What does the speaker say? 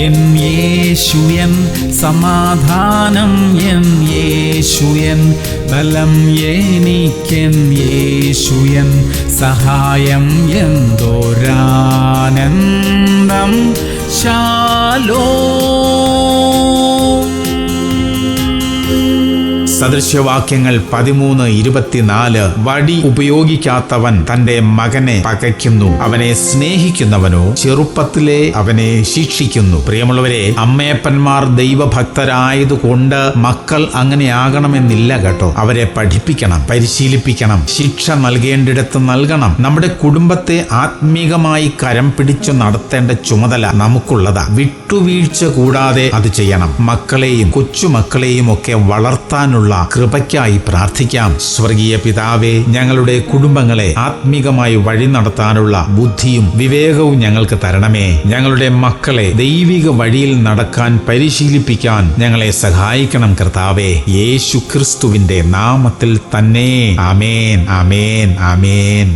N യേശുയൻ സമാധാനം, N യേശുയൻ ബലം, എനിക്കെൻ യേശുയൻ സഹായം, എന്തോരാനന്ദം. ശാലോം. സദൃശ്യവാക്യങ്ങൾ 13:24. വടി ഉപയോഗിക്കാത്തവൻ തന്റെ മകനെ പകയ്ക്കുന്നു, അവനെ സ്നേഹിക്കുന്നവനോ ചെറുപ്പത്തിലെ അവനെ ശിക്ഷിക്കുന്നു. പ്രിയമുള്ളവരെ, അമ്മയപ്പന്മാർ ദൈവഭക്തരായതുകൊണ്ട് മക്കൾ അങ്ങനെ ആകണമെന്നില്ല കേട്ടോ. അവരെ പഠിപ്പിക്കണം, പരിശീലിപ്പിക്കണം, ശിക്ഷ നൽകേണ്ടിടത്ത് നൽകണം. നമ്മുടെ കുടുംബത്തെ ആത്മീകമായി കരം പിടിച്ചു നടത്തേണ്ട ചുമതല നമുക്കുള്ളതാ. വിട്ടുവീഴ്ച കൂടാതെ അത് ചെയ്യണം. മക്കളെയും കൊച്ചുമക്കളെയും ഒക്കെ വളർത്താനുള്ള കൃപയ്ക്കായി പ്രാർത്ഥിക്കാം. സ്വർഗീയ പിതാവേ, ഞങ്ങളുടെ കുടുംബങ്ങളെ ആത്മീകമായി വഴി നടത്താനുള്ള ബുദ്ധിയും വിവേകവും ഞങ്ങൾക്ക് തരണമേ. ഞങ്ങളുടെ മക്കളെ ദൈവിക വഴിയിൽ നടക്കാൻ പരിശീലിപ്പിക്കാൻ ഞങ്ങളെ സഹായിക്കണം കർത്താവേ. യേശു ക്രിസ്തുവിന്റെ നാമത്തിൽ തന്നെ. ആമേൻ, ആമേൻ, ആമേൻ.